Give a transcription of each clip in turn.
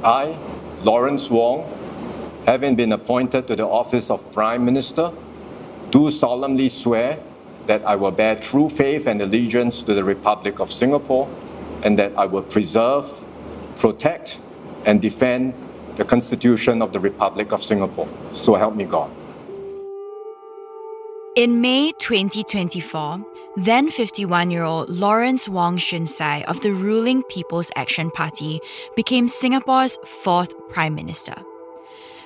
I, Lawrence Wong, having been appointed to the office of Prime Minister, do solemnly swear that I will bear true faith and allegiance to the Republic of Singapore and that I will preserve, protect, and defend the Constitution of the Republic of Singapore. So help me God. In May 2024, then 51-year-old Lawrence Wong Shun Sai of the ruling People's Action Party became Singapore's fourth Prime Minister.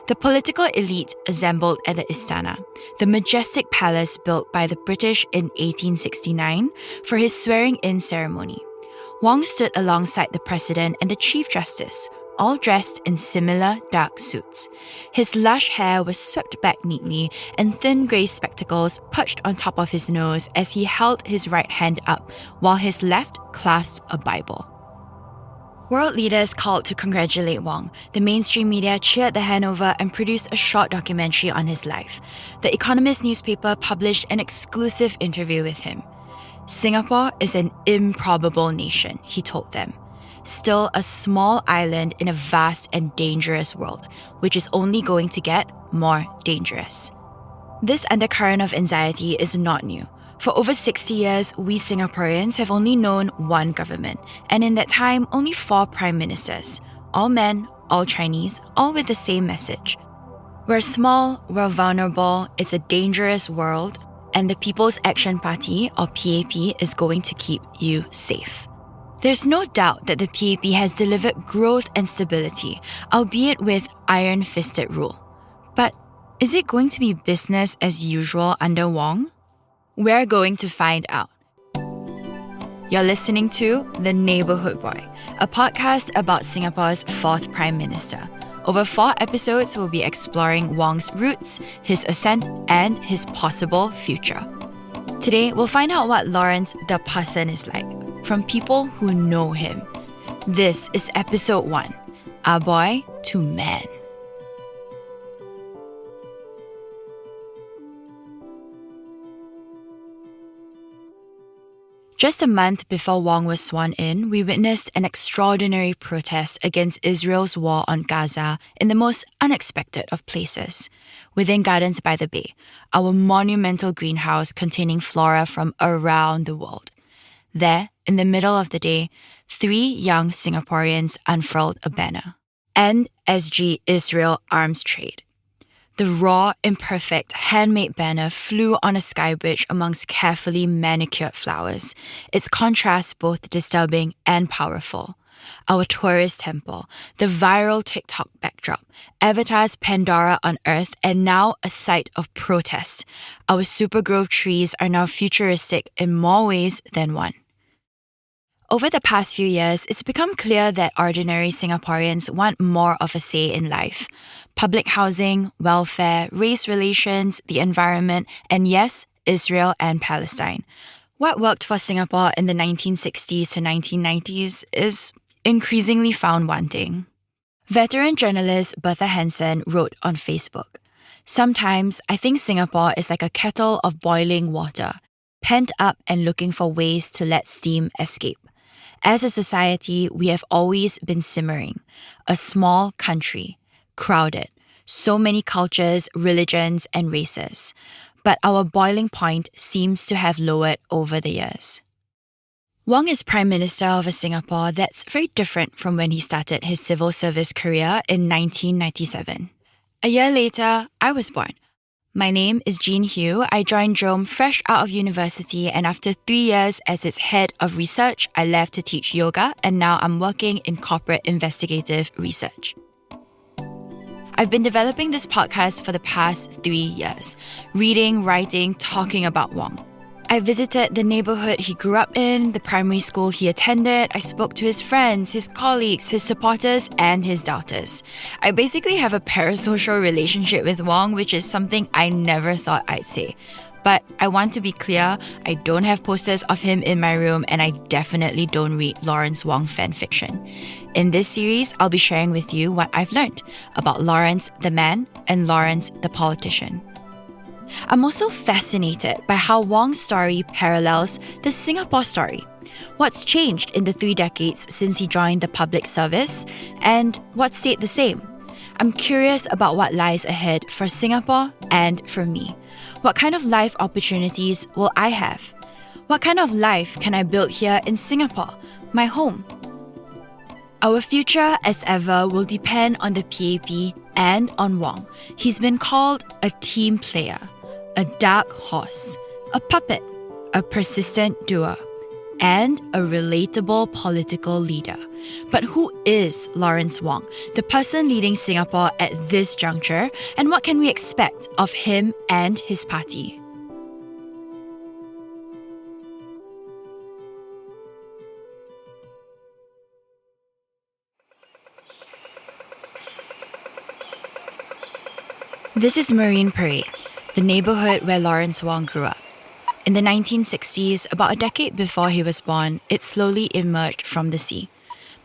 The political elite assembled at the Istana, the majestic palace built by the British in 1869, for his swearing-in ceremony. Wong stood alongside the President and the Chief Justice, all dressed in similar dark suits. His lush hair was swept back neatly, and thin grey spectacles perched on top of his nose as he held his right hand up, while his left clasped a Bible. World leaders called to congratulate Wong. The mainstream media cheered the handover and produced a short documentary on his life. The Economist newspaper published an exclusive interview with him. Singapore is an improbable nation, he told them. Still a small island in a vast and dangerous world, which is only going to get more dangerous. This undercurrent of anxiety is not new. For over 60 years, we Singaporeans have only known one government, and in that time, only 4 prime ministers. All men, all Chinese, all with the same message. We're small, we're vulnerable, it's a dangerous world, and the People's Action Party, or PAP, is going to keep you safe. There's no doubt that the PAP has delivered growth and stability, albeit with iron-fisted rule. But is it going to be business as usual under Wong? We're going to find out. You're listening to The Neighbourhood Boy, a podcast about Singapore's 4th Prime Minister. Over 4 episodes, we'll be exploring Wong's roots, his ascent, and his possible future. Today, we'll find out what Lawrence the person is like, from people who know him. This is episode 1, Our Boy to Man. Just a month before Wong was sworn in, we witnessed an extraordinary protest against Israel's war on Gaza in the most unexpected of places, within Gardens by the Bay, our monumental greenhouse containing flora from around the world. There, in the middle of the day, 3 young Singaporeans unfurled a banner. End SG Israel Arms Trade. The raw, imperfect, handmade banner flew on a sky bridge amongst carefully manicured flowers, its contrast both disturbing and powerful. Our tourist temple, the viral TikTok backdrop, Avatar's Pandora on Earth, and now a site of protest. Our supergrove trees are now futuristic in more ways than one. Over the past few years, it's become clear that ordinary Singaporeans want more of a say in life. Public housing, welfare, race relations, the environment, and yes, Israel and Palestine. What worked for Singapore in the 1960s to 1990s is increasingly found wanting. Veteran journalist Bertha Hansen wrote on Facebook, "Sometimes I think Singapore is like a kettle of boiling water, pent up and looking for ways to let steam escape. As a society, we have always been simmering. A small country, crowded, so many cultures, religions, and races. But our boiling point seems to have lowered over the years." Wong is Prime Minister of a Singapore that's very different from when he started his civil service career in 1997. A year later, I was born. My name is Jean Hugh. I joined Jerome fresh out of university, and after 3 years as its head of research, I left to teach yoga, and now I'm working in corporate investigative research. I've been developing this podcast for the past 3 years, reading, writing, talking about Wong. I visited the neighbourhood he grew up in, the primary school he attended. I spoke to his friends, his colleagues, his supporters, and his doubters. I basically have a parasocial relationship with Wong, which is something I never thought I'd say. But I want to be clear, I don't have posters of him in my room, and I definitely don't read Lawrence Wong fanfiction. In this series, I'll be sharing with you what I've learned about Lawrence the man and Lawrence the politician. I'm also fascinated by how Wong's story parallels the Singapore story. What's changed in the 3 decades since he joined the public service? And what stayed the same? I'm curious about what lies ahead for Singapore and for me. What kind of life opportunities will I have? What kind of life can I build here in Singapore, my home? Our future, as ever, will depend on the PAP and on Wong. He's been called a team player, a dark horse, a puppet, a persistent doer, and a relatable political leader. But who is Lawrence Wong, the person leading Singapore at this juncture, and what can we expect of him and his party? This is Marine Parade, the neighbourhood where Lawrence Wong grew up. In the 1960s, about a decade before he was born, it slowly emerged from the sea.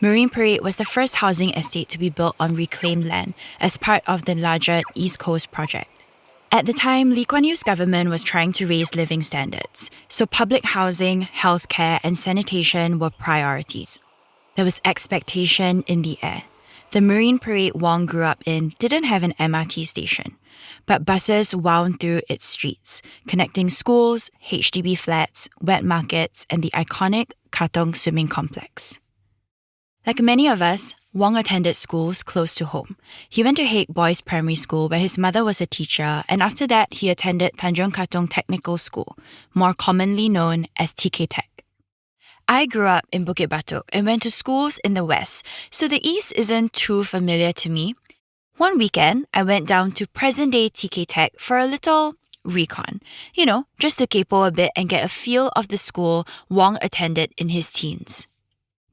Marine Parade was the first housing estate to be built on reclaimed land as part of the larger East Coast project. At the time, Lee Kuan Yew's government was trying to raise living standards, so public housing, healthcare, and sanitation were priorities. There was expectation in the air. The Marine Parade Wong grew up in didn't have an MRT station, but buses wound through its streets, connecting schools, HDB flats, wet markets, and the iconic Katong swimming complex. Like many of us, Wong attended schools close to home. He went to Haig Boys Primary School, where his mother was a teacher, and after that, he attended Tanjong Katong Technical School, more commonly known as TK Tech. I grew up in Bukit Batok and went to schools in the west, so the east isn't too familiar to me. One weekend, I went down to present-day TK Tech for a little recon. Just to capo a bit and get a feel of the school Wong attended in his teens.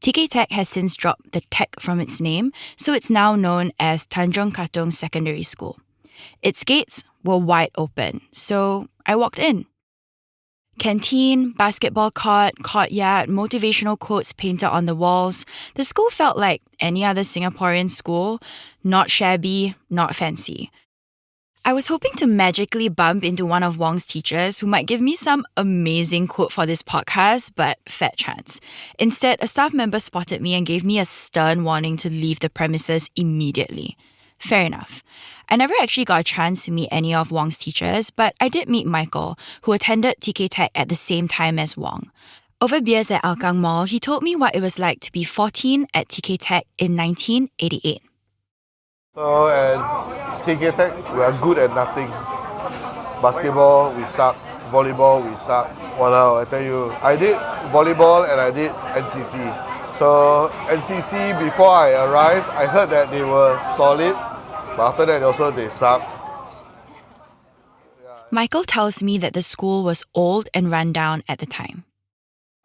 TK Tech has since dropped the tech from its name, so it's now known as Tanjong Katong Secondary School. Its gates were wide open, so I walked in. Canteen, basketball court, courtyard, motivational quotes painted on the walls. The school felt like any other Singaporean school, not shabby, not fancy. I was hoping to magically bump into one of Wong's teachers who might give me some amazing quote for this podcast, but fat chance. Instead, a staff member spotted me and gave me a stern warning to leave the premises immediately. Fair enough. I never actually got a chance to meet any of Wong's teachers, but I did meet Michael, who attended TK Tech at the same time as Wong. Over beers at Hougang Mall, he told me what it was like to be 14 at TK Tech in 1988. So at TK Tech, we are good at nothing. Basketball, we suck. Volleyball, we suck. Walao, I tell you, I did volleyball and I did NCC. So NCC, before I arrived, I heard that they were solid, but after that also they suck. Michael tells me that the school was old and run down at the time.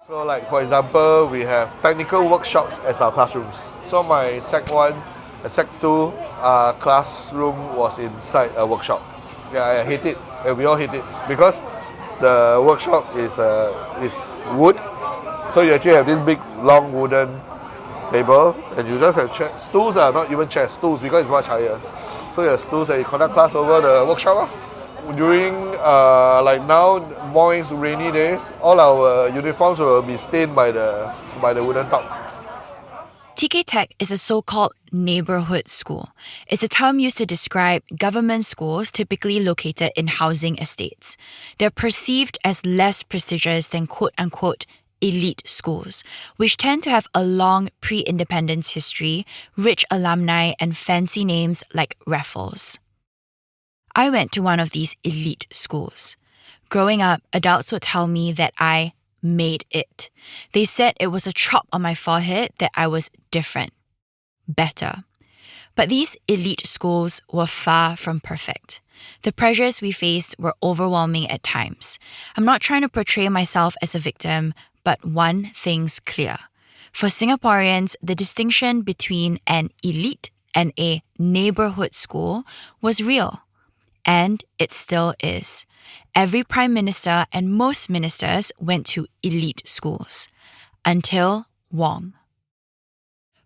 So like for example, we have technical workshops as our classrooms. So my Sec 1 and Sec 2 classroom was inside a workshop. Yeah, I hate it. And we all hate it because the workshop is wood. So you actually have this big long wooden table and you just have chairs. Stools are not even chairs, stools because it's much higher. So you have stools and you conduct class over the workshop. During like now, mornings, rainy days, all our uniforms will be stained by the wooden top. TK Tech is a so-called neighbourhood school. It's a term used to describe government schools typically located in housing estates. They're perceived as less prestigious than quote-unquote elite schools, which tend to have a long pre-independence history, rich alumni, and fancy names like Raffles. I went to one of these elite schools. Growing up, adults would tell me that I made it. They said it was a chop on my forehead that I was different, better. But these elite schools were far from perfect. The pressures we faced were overwhelming at times. I'm not trying to portray myself as a victim, but one thing's clear. For Singaporeans, the distinction between an elite and a neighbourhood school was real. And it still is. Every prime minister and most ministers went to elite schools. Until Wong.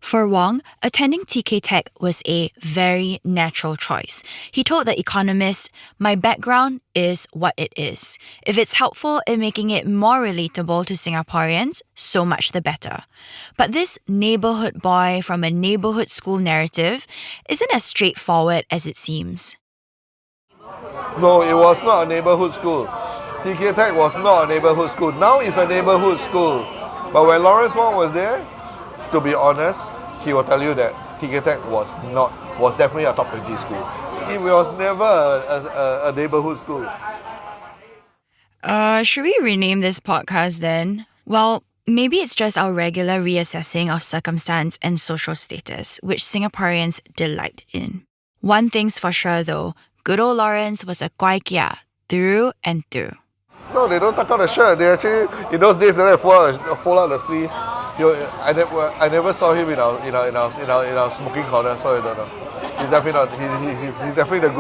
For Wong, attending TK Tech was a very natural choice. He told The Economist, "My background is what it is. If it's helpful in making it more relatable to Singaporeans, so much the better." But this neighbourhood boy from a neighbourhood school narrative isn't as straightforward as it seems. No, it was not a neighbourhood school. TK Tech was not a neighbourhood school. Now it's a neighbourhood school. But when Lawrence Wong was there, to be honest, he will tell you that TK Tech was definitely a top 20 school. It was never a neighbourhood school. Should we rename this podcast then? Well, maybe it's just our regular reassessing of circumstance and social status, which Singaporeans delight in. One thing's for sure though, good old Lawrence was a guai kia through and through. No, they don't tuck out the shirt. They actually, in those days, they fold out the sleeves. I never saw him in our smoking corner, so I don't know. He's definitely not. He's definitely the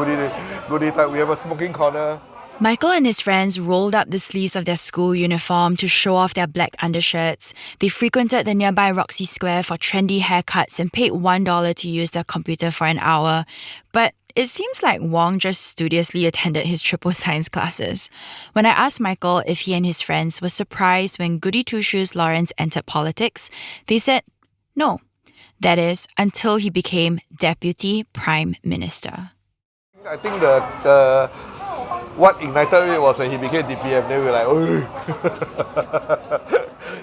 goodie type. We have a smoking corner. Michael and his friends rolled up the sleeves of their school uniform to show off their black undershirts. They frequented the nearby Roxy Square for trendy haircuts and paid $1 to use their computer for an hour. But it seems like Wong just studiously attended his triple science classes. When I asked Michael if he and his friends were surprised when goody two-shoes Lawrence entered politics, they said no. That is, until he became Deputy Prime Minister. I think the what ignited it was when he became DPM. They were like, oh.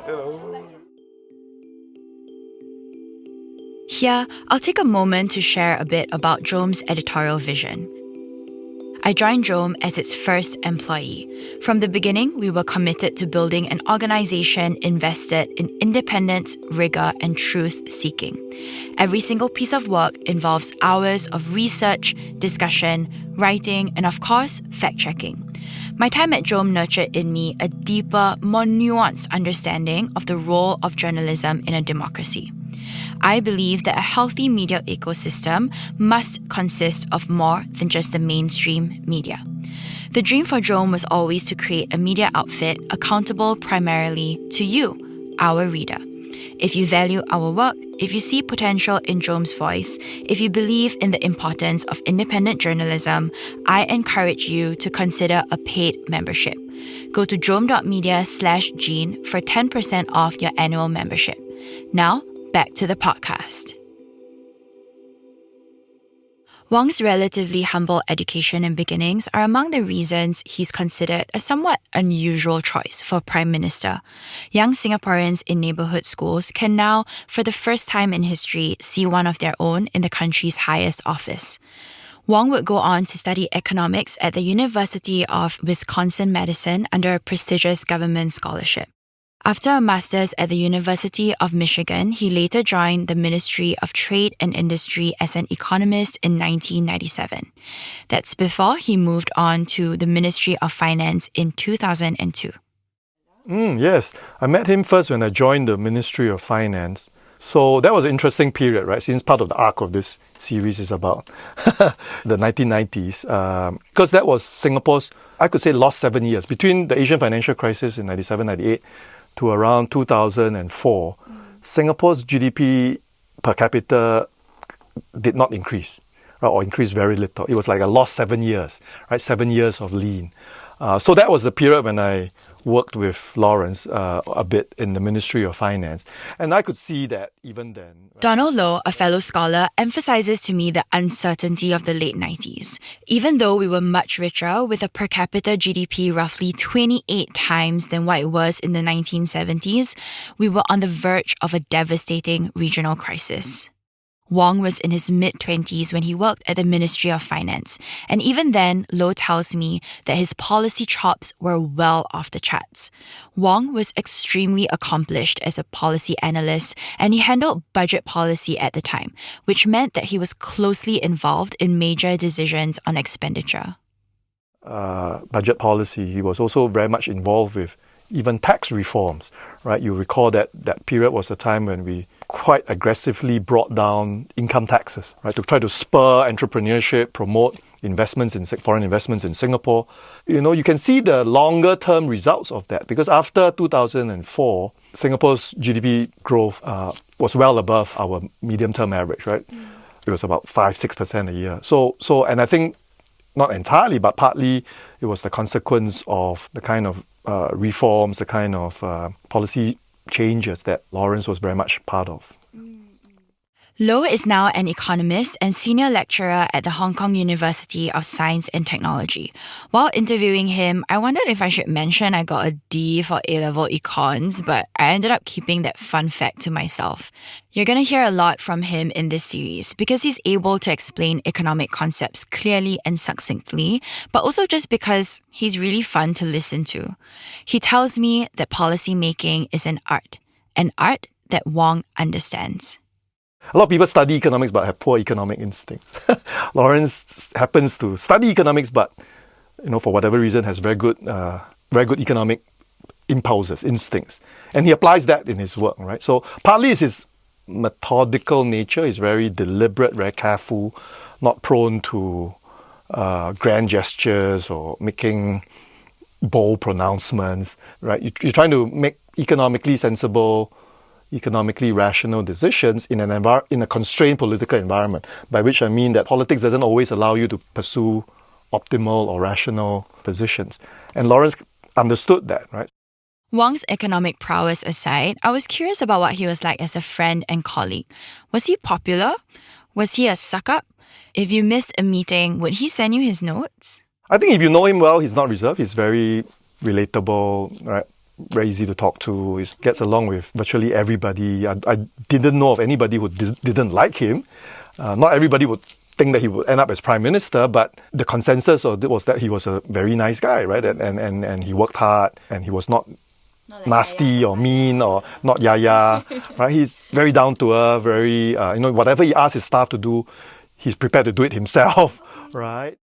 You know. Here, I'll take a moment to share a bit about Jome's editorial vision. I joined Jome as its first employee. From the beginning, we were committed to building an organization invested in independence, rigor, and truth-seeking. Every single piece of work involves hours of research, discussion, writing, and of course, fact-checking. My time at Jome nurtured in me a deeper, more nuanced understanding of the role of journalism in a democracy. I believe that a healthy media ecosystem must consist of more than just the mainstream media. The dream for Jome was always to create a media outfit accountable primarily to you, our reader. If you value our work, if you see potential in Jome's voice, if you believe in the importance of independent journalism, I encourage you to consider a paid membership. Go to jome.media/Jean for 10% off your annual membership. Now, back to the podcast. Wong's relatively humble education and beginnings are among the reasons he's considered a somewhat unusual choice for Prime Minister. Young Singaporeans in neighbourhood schools can now, for the first time in history, see one of their own in the country's highest office. Wong would go on to study economics at the University of Wisconsin-Madison under a prestigious government scholarship. After a master's at the University of Michigan, he later joined the Ministry of Trade and Industry as an economist in 1997. That's before he moved on to the Ministry of Finance in 2002. Yes, I met him first when I joined the Ministry of Finance. So that was an interesting period, right? Since part of the arc of this series is about the 1990s. Because that was Singapore's, I could say, lost 7 years. Between the Asian financial crisis in 97-98 to around 2004, Singapore's GDP per capita did not increase, right, or increased very little. It was like a lost 7 years, right? 7 years of lean. So that was the period when I worked with Lawrence a bit in the Ministry of Finance. And I could see that even then. Donald Low, a fellow scholar, emphasizes to me the uncertainty of the late 90s. Even though we were much richer, with a per capita GDP roughly 28 times than what it was in the 1970s, we were on the verge of a devastating regional crisis. Wong was in his mid-20s when he worked at the Ministry of Finance, and even then, Low tells me that his policy chops were well off the charts. Wong was extremely accomplished as a policy analyst, and he handled budget policy at the time, which meant that he was closely involved in major decisions on expenditure. Budget policy, he was also very much involved with even tax reforms, right? You recall that period was a time when we quite aggressively brought down income taxes, right, to try to spur entrepreneurship, promote investments in foreign investments in Singapore. You can see the longer term results of that, because after 2004, Singapore's GDP growth was well above our medium term average, right? It was about 5-6% a year. So, and I think not entirely, but partly it was the consequence of the kind of reforms, the kind of policy changes that Lawrence was very much part of. Loh is now an economist and senior lecturer at the Hong Kong University of Science and Technology. While interviewing him, I wondered if I should mention I got a D for A-level econs, but I ended up keeping that fun fact to myself. You're going to hear a lot from him in this series because he's able to explain economic concepts clearly and succinctly, but also just because he's really fun to listen to. He tells me that policy making is an art that Wong understands. A lot of people study economics but have poor economic instincts. Lawrence happens to study economics but, for whatever reason, has very good economic impulses, instincts. And he applies that in his work, right? So partly it's his methodical nature. He's very deliberate, very careful, not prone to grand gestures or making bold pronouncements, right? You're trying to make economically sensible, economically rational decisions in a constrained political environment, by which I mean that politics doesn't always allow you to pursue optimal or rational positions. And Lawrence understood that, right? Wong's economic prowess aside, I was curious about what he was like as a friend and colleague. Was he popular? Was he a suck-up? If you missed a meeting, would he send you his notes? I think if you know him well, he's not reserved. He's very relatable, right? Very easy to talk to. He gets along with virtually everybody. I didn't know of anybody who didn't like him. Not everybody would think that he would end up as prime minister, but the consensus was that he was a very nice guy, right? And he worked hard, and he was not nasty or mean or not yaya, right? He's very down to earth, very whatever he asks his staff to do, he's prepared to do it himself, right?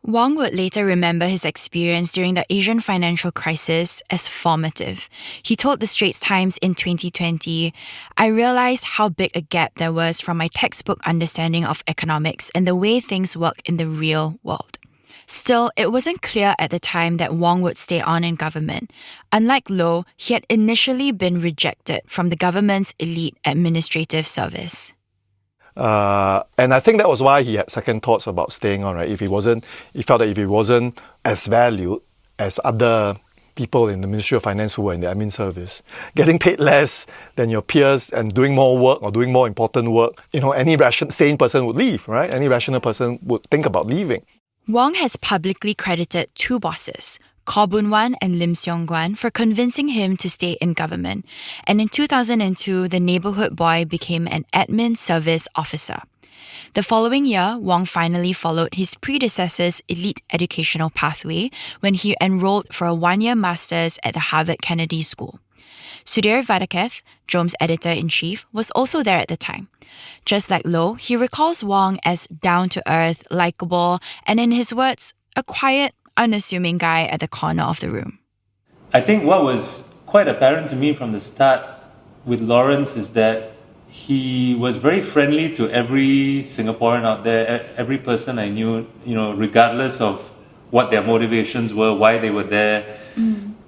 Wong would later remember his experience during the Asian financial crisis as formative. He told the Straits Times in 2020, "I realized how big a gap there was from my textbook understanding of economics and the way things work in the real world." Still, it wasn't clear at the time that Wong would stay on in government. Unlike Loh, he had initially been rejected from the government's elite administrative service. And I think that was why he had second thoughts about staying on, right? He felt that if he wasn't as valued as other people in the Ministry of Finance who were in the admin service, getting paid less than your peers and doing more work or doing more important work, any sane person would leave, right? Any rational person would think about leaving. Wong has publicly credited two bosses, Khaw Boon Wan and Lim Seong Guan, for convincing him to stay in government. And in 2002, the Neighbourhood Boy became an admin service officer. The following year, Wong finally followed his predecessor's elite educational pathway when he enrolled for a one-year master's at the Harvard Kennedy School. Sudhir Vadaketh, Jome's editor-in-chief, was also there at the time. Just like Loh, he recalls Wong as down-to-earth, likable, and in his words, a quiet, unassuming guy at the corner of the room. I think what was quite apparent to me from the start with Lawrence is that he was very friendly to every Singaporean out there, every person I knew, regardless of what their motivations were, why they were there.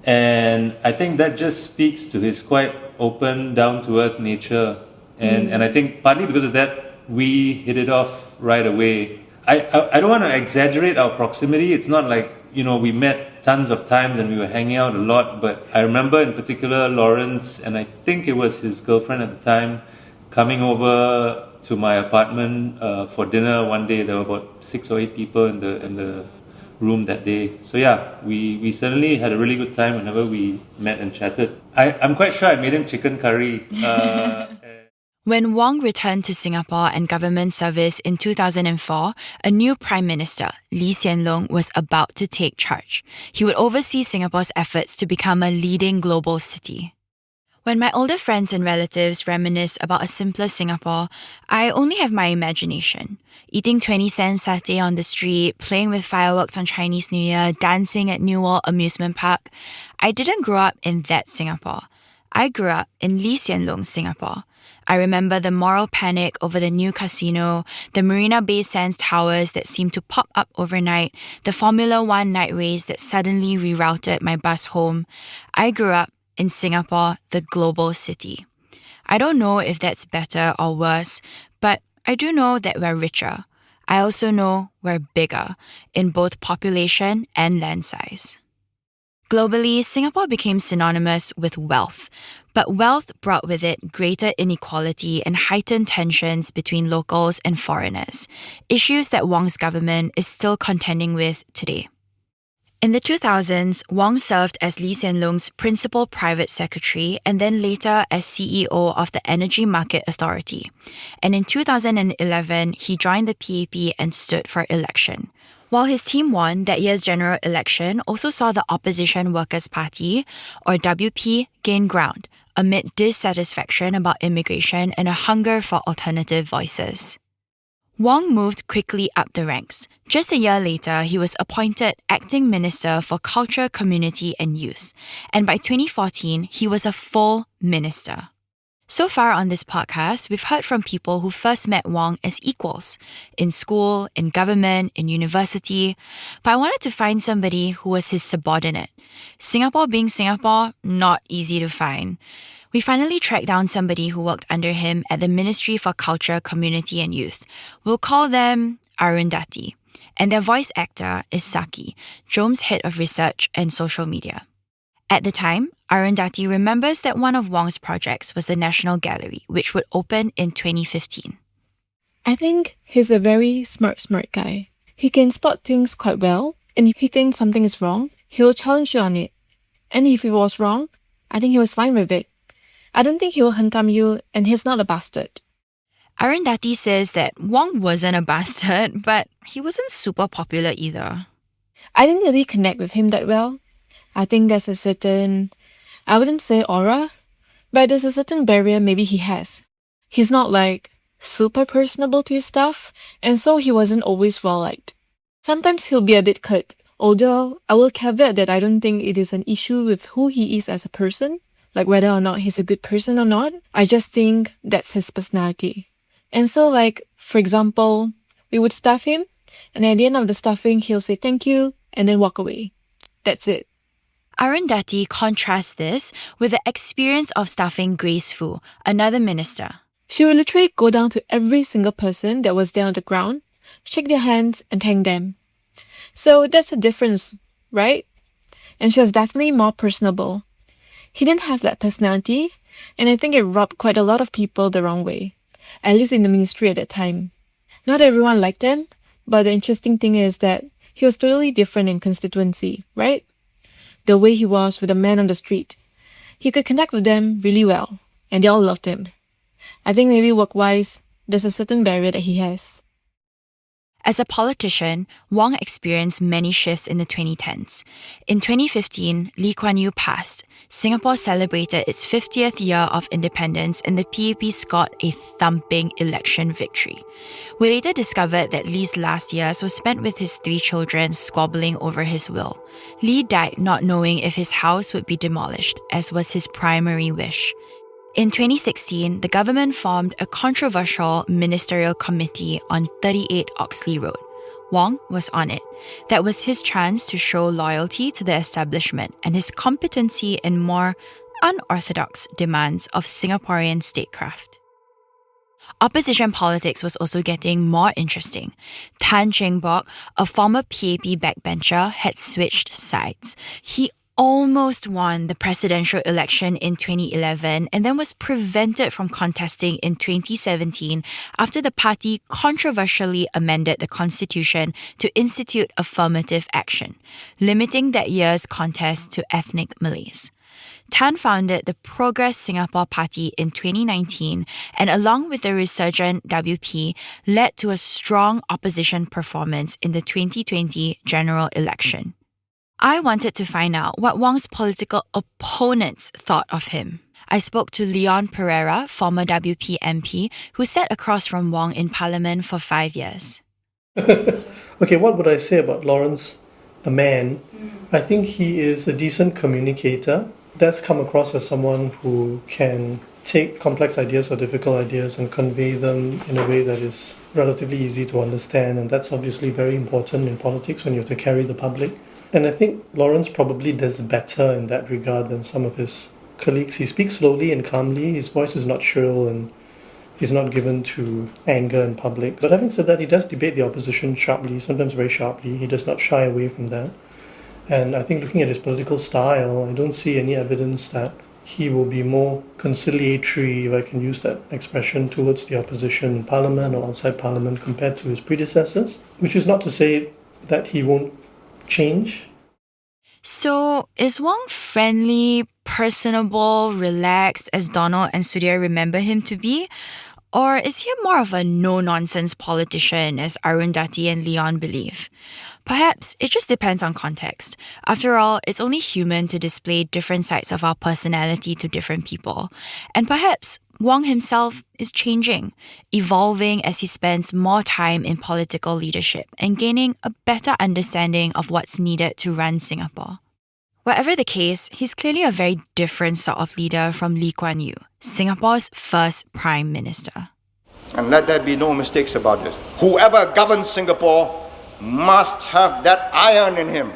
And I think that just speaks to his quite open, down-to-earth nature. And I think partly because of that, we hit it off right away. I don't want to exaggerate our proximity. It's not like, we met tons of times and we were hanging out a lot. But I remember in particular Lawrence, and I think it was his girlfriend at the time, coming over to my apartment for dinner one day. There were about 6 or 8 people in the room that day. So yeah, we certainly had a really good time whenever we met and chatted. I'm quite sure I made him chicken curry. When Wong returned to Singapore and government service in 2004, a new Prime Minister, Lee Hsien Loong, was about to take charge. He would oversee Singapore's efforts to become a leading global city. When my older friends and relatives reminisce about a simpler Singapore, I only have my imagination. Eating 20-cent satay on the street, playing with fireworks on Chinese New Year, dancing at New World Amusement Park. I didn't grow up in that Singapore. I grew up in Lee Hsien Loong's Singapore. I remember the moral panic over the new casino, the Marina Bay Sands towers that seemed to pop up overnight, the Formula One night race that suddenly rerouted my bus home. I grew up in Singapore, the global city. I don't know if that's better or worse, but I do know that we're richer. I also know we're bigger in both population and land size. Globally, Singapore became synonymous with wealth, but wealth brought with it greater inequality and heightened tensions between locals and foreigners, issues that Wong's government is still contending with today. In the 2000s, Wong served as Lee Hsien Loong's principal private secretary and then later as CEO of the Energy Market Authority. And in 2011, he joined the PAP and stood for election. While his team won, that year's general election also saw the Opposition Workers' Party, or WP, gain ground amid dissatisfaction about immigration and a hunger for alternative voices. Wong moved quickly up the ranks. Just a year later, he was appointed Acting Minister for Culture, Community and Youth. And by 2014, he was a full minister. So far on this podcast, we've heard from people who first met Wong as equals, in school, in government, in university. But I wanted to find somebody who was his subordinate. Singapore being Singapore, not easy to find. We finally tracked down somebody who worked under him at the Ministry for Culture, Community and Youth. We'll call them Arundhati. And their voice actor is Saki, Jome's head of research and social media. At the time, Arundhati remembers that one of Wong's projects was the National Gallery, which would open in 2015. I think he's a very smart guy. He can spot things quite well, and if he thinks something is wrong, he'll challenge you on it. And if it was wrong, I think he was fine with it. I don't think he will hentam you, and he's not a bastard. Arundhati says that Wong wasn't a bastard, but he wasn't super popular either. I didn't really connect with him that well. I think there's a certain, I wouldn't say aura, but there's a certain barrier maybe he has. He's not like super personable to his stuff, and so he wasn't always well liked. Sometimes he'll be a bit curt, although I will caveat that I don't think it is an issue with who he is as a person, like whether or not he's a good person or not. I just think that's his personality. And so like, for example, we would staff him, and at the end of the staffing, he'll say thank you, and then walk away. That's it. Arundhati contrasts this with the experience of staffing Grace Fu, another minister. She would literally go down to every single person that was there on the ground, shake their hands, and thank them. So that's a difference, right? And she was definitely more personable. He didn't have that personality, and I think it rubbed quite a lot of people the wrong way, at least in the ministry at that time. Not everyone liked him, but the interesting thing is that he was totally different in constituency, right? The way he was with the men on the street. He could connect with them really well, and they all loved him. I think maybe work-wise, there's a certain barrier that he has. As a politician, Wong experienced many shifts in the 2010s. In 2015, Lee Kuan Yew passed. Singapore celebrated its 50th year of independence and the PAP scored a thumping election victory. We later discovered that Lee's last years was spent with his 3 children squabbling over his will. Lee died not knowing if his house would be demolished, as was his primary wish. In 2016, the government formed a controversial ministerial committee on 38 Oxley Road. Wong was on it. That was his chance to show loyalty to the establishment and his competency in more unorthodox demands of Singaporean statecraft. Opposition politics was also getting more interesting. Tan Cheng Bock, a former PAP backbencher, had switched sides. He almost won the presidential election in 2011 and then was prevented from contesting in 2017 after the party controversially amended the constitution to institute affirmative action, limiting that year's contest to ethnic Malays. Tan founded the Progress Singapore Party in 2019 and along with the resurgent WP led to a strong opposition performance in the 2020 general election. I wanted to find out what Wong's political opponents thought of him. I spoke to Leon Pereira, former WP MP, who sat across from Wong in Parliament for 5 years. Okay, what would I say about Lawrence, the man? I think he is a decent communicator. That's come across as someone who can take complex ideas or difficult ideas and convey them in a way that is relatively easy to understand, and that's obviously very important in politics when you have to carry the public. And I think Lawrence probably does better in that regard than some of his colleagues. He speaks slowly and calmly, his voice is not shrill, and he's not given to anger in public. But having said that, he does debate the opposition sharply, sometimes very sharply. He does not shy away from that. And I think looking at his political style, I don't see any evidence that he will be more conciliatory, if I can use that expression, towards the opposition in Parliament or outside Parliament compared to his predecessors, which is not to say that he won't change. So, is Wong friendly, personable, relaxed as Donald and Sudhir remember him to be? Or is he more of a no-nonsense politician as Arundhati and Leon believe? Perhaps it just depends on context. After all, it's only human to display different sides of our personality to different people. And perhaps Wong himself is changing, evolving as he spends more time in political leadership and gaining a better understanding of what's needed to run Singapore. Whatever the case, he's clearly a very different sort of leader from Lee Kuan Yew, Singapore's first Prime Minister. And let there be no mistakes about this. Whoever governs Singapore must have that iron in him,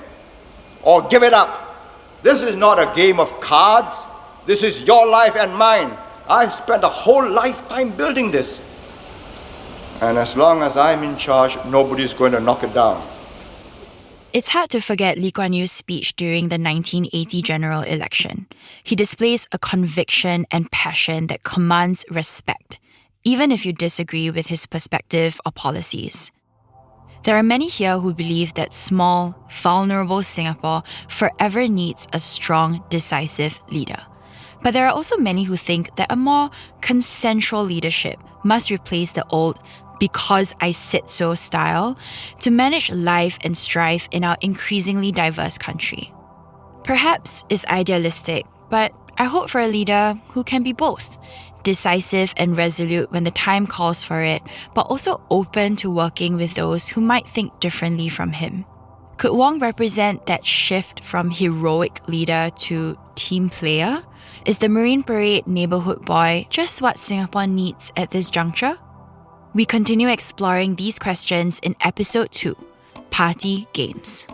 or give it up. This is not a game of cards. This is your life and mine. I've spent a whole lifetime building this. And as long as I'm in charge, nobody's going to knock it down. It's hard to forget Lee Kuan Yew's speech during the 1980 general election. He displays a conviction and passion that commands respect, even if you disagree with his perspective or policies. There are many here who believe that small, vulnerable Singapore forever needs a strong, decisive leader. But there are also many who think that a more consensual leadership must replace the old because I said so style to manage life and strife in our increasingly diverse country. Perhaps it's idealistic, but I hope for a leader who can be both, decisive and resolute when the time calls for it, but also open to working with those who might think differently from him. Could Wong represent that shift from heroic leader to team player? Is the Marine Parade neighbourhood boy just what Singapore needs at this juncture? We continue exploring these questions in Episode 2, Party Games.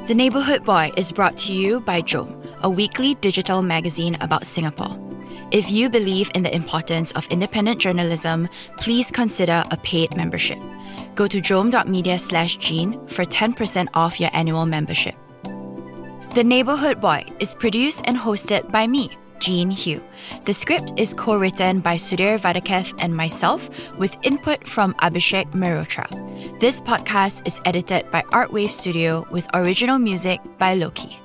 The Neighbourhood Boy is brought to you by Jom, a weekly digital magazine about Singapore. If you believe in the importance of independent journalism, please consider a paid membership. Go to jom.media/Jean for 10% off your annual membership. The Neighbourhood Boy is produced and hosted by me, Jean Hugh. The script is co-written by Sudhir Vadaketh and myself with input from Abhishek Mehrotra. This podcast is edited by Artwave Studio with original music by Loki.